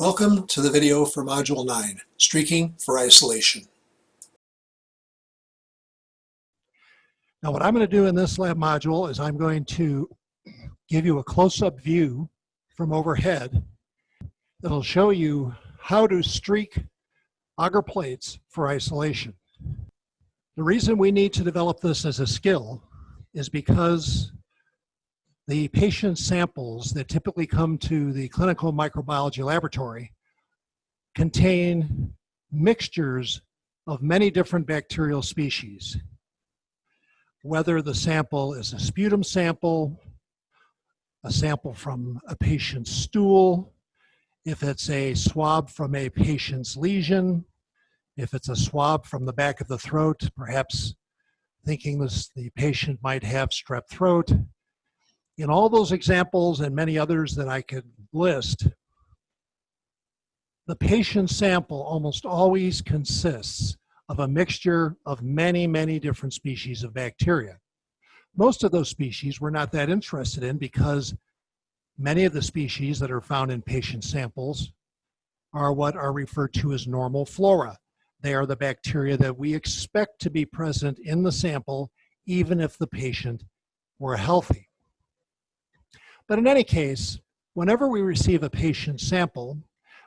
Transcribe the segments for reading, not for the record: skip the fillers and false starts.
Welcome to the video for Module 9, Streaking for Isolation. Now what I'm going to do in this lab module is I'm going to give you a close-up view from overhead that'll show you how to streak agar plates for isolation. The reason we need to develop this as a skill is because the patient samples that typically come to the clinical microbiology laboratory contain mixtures of many different bacterial species. Whether the sample is a sputum sample, a sample from a patient's stool, if it's a swab from a patient's lesion, if it's a swab from the back of the throat, perhaps thinking the patient might have strep throat. In all those examples and many others that I could list, the patient sample almost always consists of a mixture of many, many different species of bacteria. Most of those species we're not that interested in because many of the species that are found in patient samples are what are referred to as normal flora. They are the bacteria that we expect to be present in the sample even if the patient were healthy. But in any case, whenever we receive a patient sample,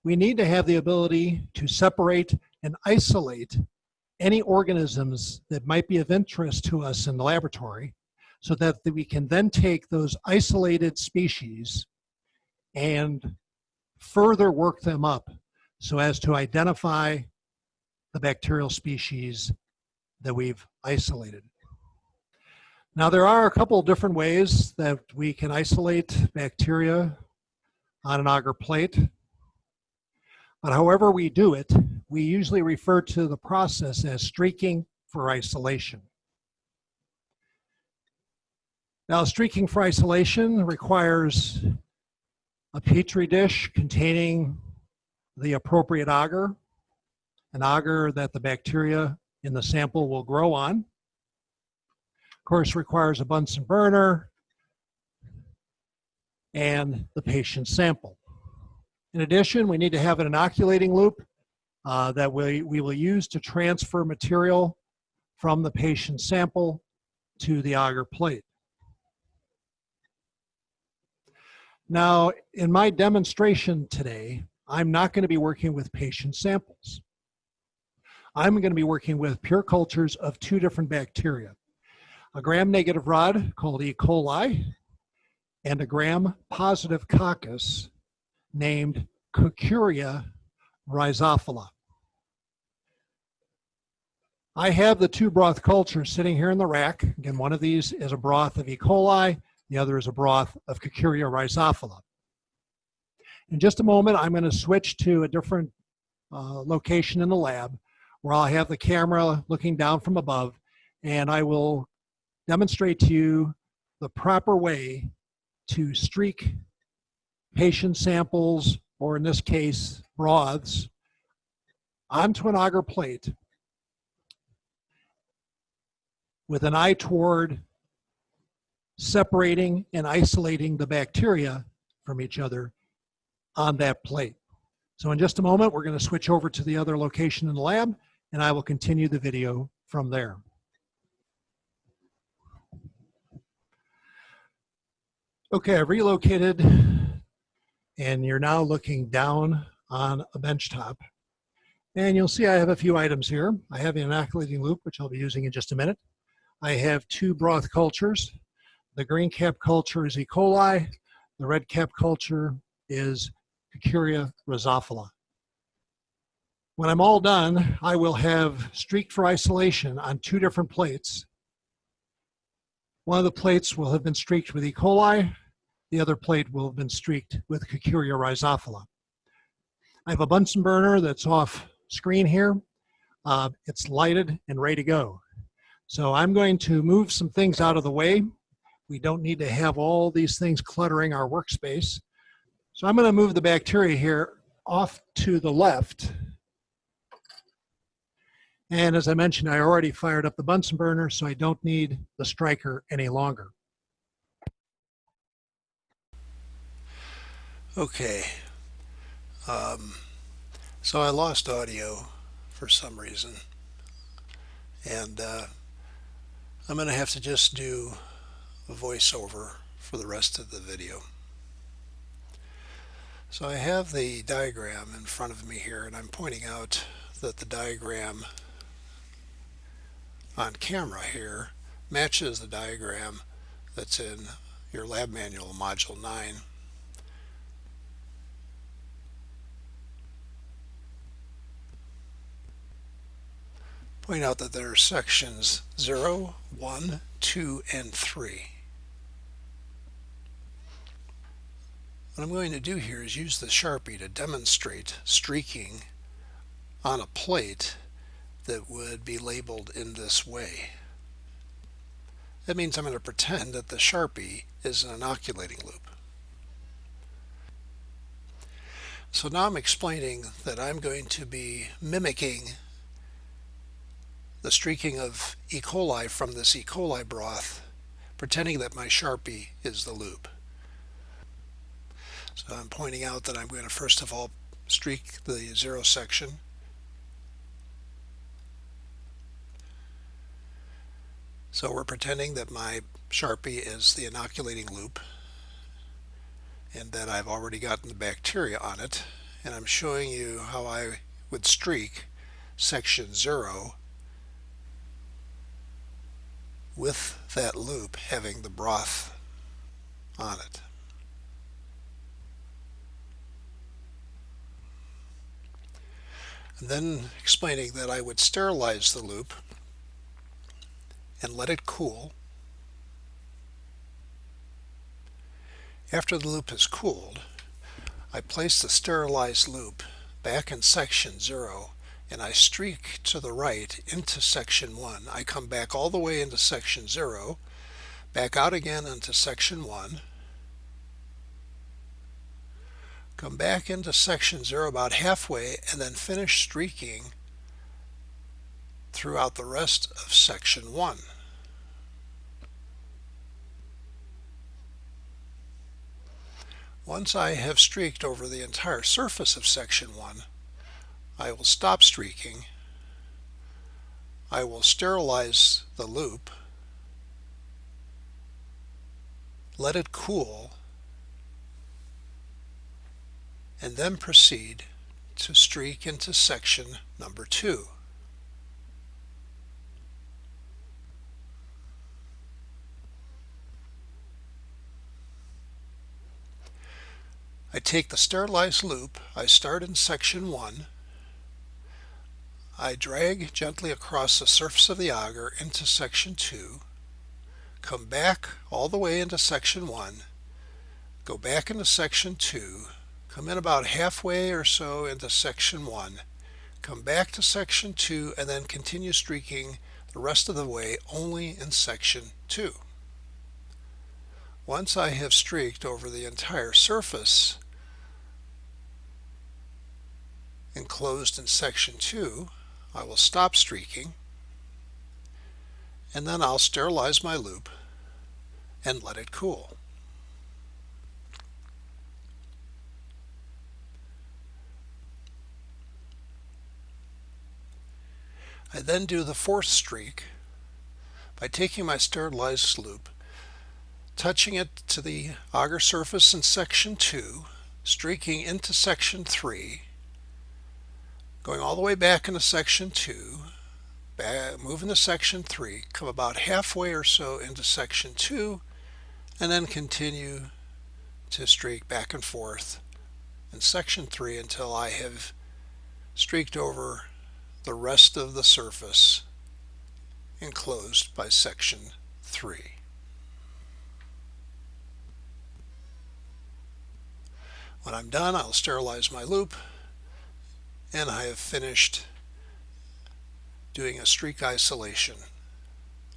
we need to have the ability to separate and isolate any organisms that might be of interest to us in the laboratory so that we can then take those isolated species and further work them up so as to identify the bacterial species that we've isolated. Now, there are a couple of different ways that we can isolate bacteria on an agar plate. But however we do it, we usually refer to the process as streaking for isolation. Now, streaking for isolation requires a petri dish containing the appropriate agar, an agar that the bacteria in the sample will grow on. Of course, requires a Bunsen burner and the patient's sample. In addition, we need to have an inoculating loop that we will use to transfer material from the patient's sample to the agar plate. Now, in my demonstration today, I'm not going to be working with patient samples. I'm going to be working with pure cultures of two different bacteria, a gram-negative rod called E. coli and a gram-positive coccus named Cucuria rhizophila. I have the two broth cultures sitting here in the rack. Again, one of these is a broth of E. coli, the other is a broth of Cucuria rhizophila. In just a moment, I'm going to switch to a different location in the lab where I'll have the camera looking down from above, and I will demonstrate to you the proper way to streak patient samples, or in this case, broths, onto an agar plate with an eye toward separating and isolating the bacteria from each other on that plate. So in just a moment, we're going to switch over to the other location in the lab, and I will continue the video from there. Okay, I've relocated, and you're now looking down on a benchtop. And you'll see I have a few items here. I have an inoculating loop, which I'll be using in just a minute. I have two broth cultures. The green cap culture is E. coli. The red cap culture is Cucuria rhizophila. When I'm all done, I will have streaked for isolation on two different plates. One of the plates will have been streaked with E. coli. The other plate will have been streaked with Cucuria rhizophila. I have a Bunsen burner that's off screen here. It's lighted and ready to go. So I'm going to move some things out of the way. We don't need to have all these things cluttering our workspace. So I'm going to move the bacteria here off to the left. And as I mentioned, I already fired up the Bunsen burner, so I don't need the striker any longer. Okay, So I lost audio for some reason, and I'm going to have to just do a voiceover for the rest of the video. So I have the diagram in front of me here, and I'm pointing out that the diagram on camera here matches the diagram that's in your lab manual, Module 9. Point out that there are sections 0, 1, 2, and 3. What I'm going to do here is use the Sharpie to demonstrate streaking on a plate that would be labeled in this way. That means I'm going to pretend that the Sharpie is an inoculating loop. So now I'm explaining that I'm going to be mimicking the streaking of E. coli from this E. coli broth, pretending that my Sharpie is the loop. So I'm pointing out that I'm going to first of all streak the 0 section. So we're pretending that my Sharpie is the inoculating loop and that I've already gotten the bacteria on it. And I'm showing you how I would streak section 0 with that loop having the broth on it. And then explaining that I would sterilize the loop and let it cool. After the loop has cooled, I place the sterilized loop back in section 0 and I streak to the right into section 1. I come back all the way into section 0, back out again into section 1, come back into section 0 about halfway, and then finish streaking throughout the rest of section 1. Once I have streaked over the entire surface of section 1, I will stop streaking. I will sterilize the loop, let it cool, and then proceed to streak into section number 2. I take the sterilized loop, I start in section 1, I drag gently across the surface of the agar into section 2, come back all the way into section 1, go back into section 2, come in about halfway or so into section 1, come back to section 2, and then continue streaking the rest of the way only in section 2. Once I have streaked over the entire surface enclosed in section 2, I will stop streaking, and then I'll sterilize my loop and let it cool. I then do the fourth streak by taking my sterilized loop, touching it to the agar surface in section 2, streaking into section 3, going all the way back into section 2, move into section 3, come about halfway or so into section 2, and then continue to streak back and forth in section 3 until I have streaked over the rest of the surface enclosed by section 3. When I'm done, I'll sterilize my loop, and I have finished doing a streak isolation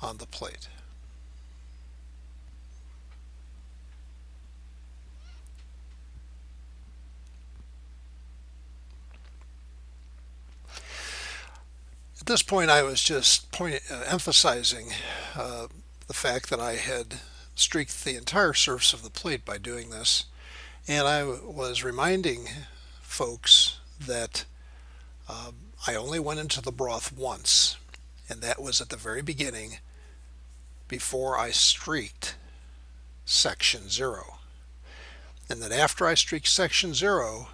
on the plate. At this point, I was just emphasizing the fact that I had streaked the entire surface of the plate by doing this, and I was reminding folks that I only went into the broth once, and that was at the very beginning before I streaked section 0. And then after I streaked section 0,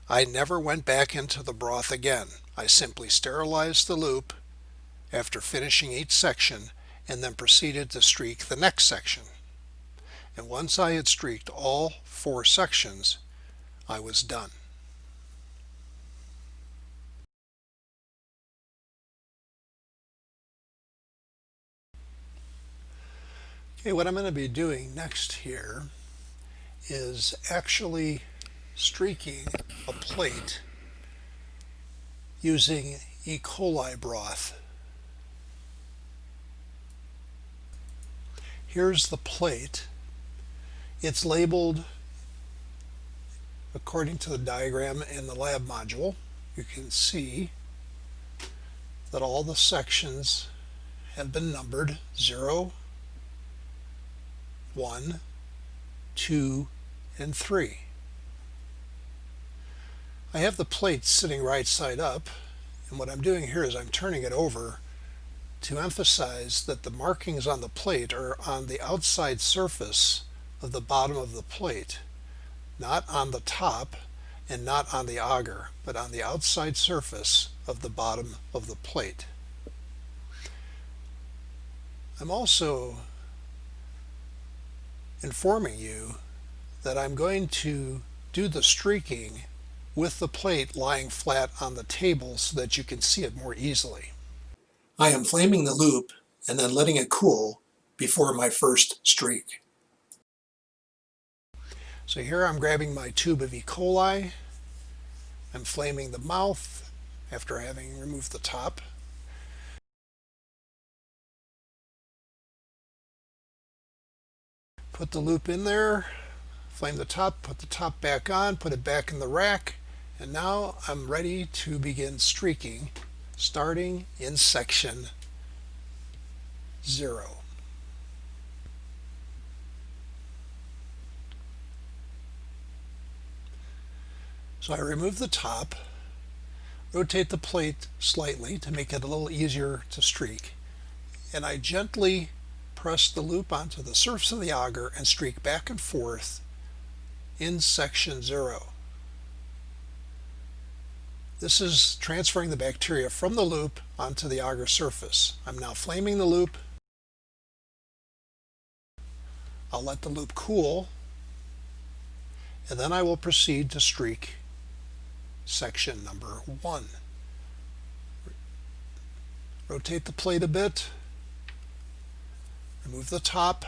I never went back into the broth again. I simply sterilized the loop after finishing each section and then proceeded to streak the next section. And once I had streaked all 4 sections, I was done. Okay, what I'm going to be doing next here is actually streaking a plate using E. coli broth. Here's the plate. It's labeled according to the diagram in the lab module. You can see that all the sections have been numbered 0, 1, 2, and 3. I have the plate sitting right side up, and what I'm doing here is I'm turning it over to emphasize that the markings on the plate are on the outside surface of the bottom of the plate, not on the top and not on the auger, but on the outside surface of the bottom of the plate. I'm also informing you that I'm going to do the streaking with the plate lying flat on the table so that you can see it more easily. I am flaming the loop and then letting it cool before my first streak. So here I'm grabbing my tube of E. coli. I'm flaming the mouth after having removed the top. Put the loop in there, flame the top, put the top back on, put it back in the rack, and now I'm ready to begin streaking, starting in section 0. So I remove the top, rotate the plate slightly to make it a little easier to streak, and I gently press the loop onto the surface of the auger and streak back and forth in section 0. This is transferring the bacteria from the loop onto the auger surface. I'm now flaming the loop. I'll let the loop cool, and then I will proceed to streak section number 1. Rotate the plate a bit, remove the top.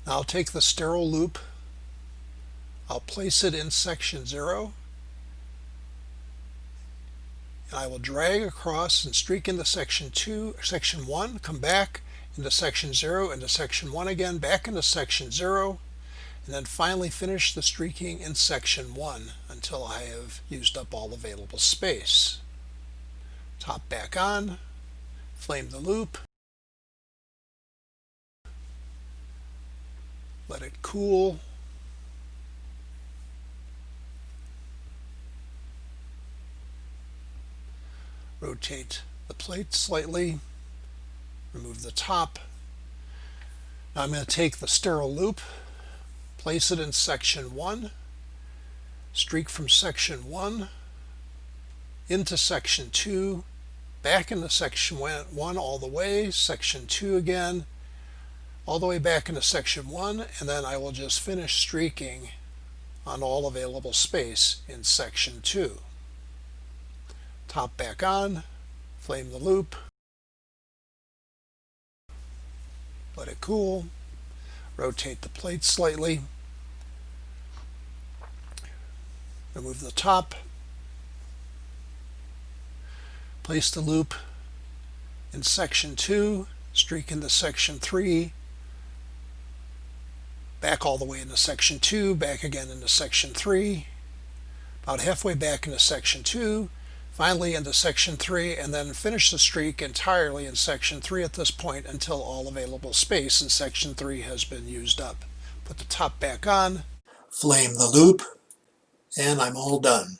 Now I'll take the sterile loop, I'll place it in section 0, and I will drag across and streak into section 1, come back into section 0, into section 1 again, back into section 0, and then finally finish the streaking in section 1 until I have used up all available space. Top back on, flame the loop, let it cool, rotate the plate slightly, remove the top. Now I'm going to take the sterile loop, place it in section 1, streak from section 1 into section 2, back into section 1 all the way, section 2 again, all the way back into section 1, and then I will just finish streaking on all available space in section 2. Top back on, flame the loop, let it cool, rotate the plate slightly, remove the top, place the loop in section 2, streak into section 3, back all the way into section 2, back again into section 3, about halfway back into section 2, finally into section 3, and then finish the streak entirely in section 3 at this point until all available space in section 3 has been used up. Put the top back on, flame the loop, and I'm all done.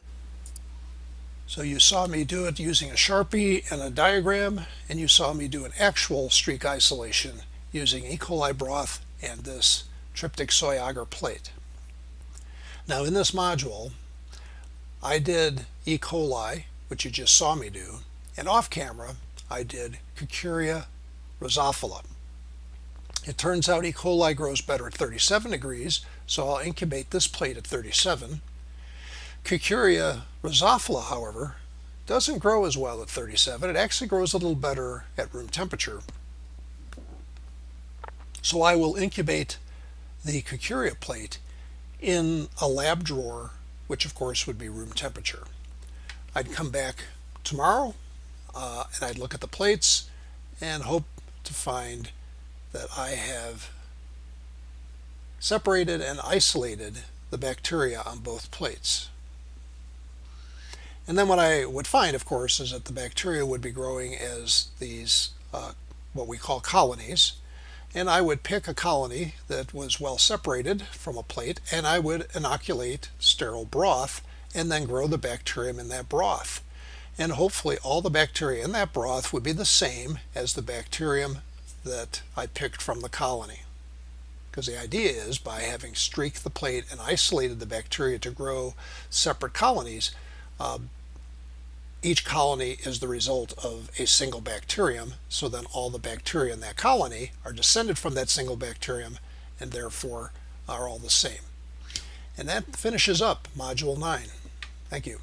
So you saw me do it using a Sharpie and a diagram, and you saw me do an actual streak isolation using E. coli broth and this tryptic soy agar plate. Now in this module, I did E. coli, which you just saw me do, and off camera, I did Kikuria rhizophila. It turns out E. coli grows better at 37 degrees, so I'll incubate this plate at 37. Kikuria rhizophila, however, doesn't grow as well at 37. It actually grows a little better at room temperature. So I will incubate the Kikuria plate in a lab drawer, which of course would be room temperature. I'd come back tomorrow and I'd look at the plates and hope to find that I have separated and isolated the bacteria on both plates. And then what I would find, of course, is that the bacteria would be growing as these what we call colonies. And I would pick a colony that was well separated from a plate, and I would inoculate sterile broth and then grow the bacterium in that broth. And hopefully all the bacteria in that broth would be the same as the bacterium that I picked from the colony. Because the idea is, by having streaked the plate and isolated the bacteria to grow separate colonies, each colony is the result of a single bacterium, so then all the bacteria in that colony are descended from that single bacterium and therefore are all the same. And that finishes up Module 9. Thank you.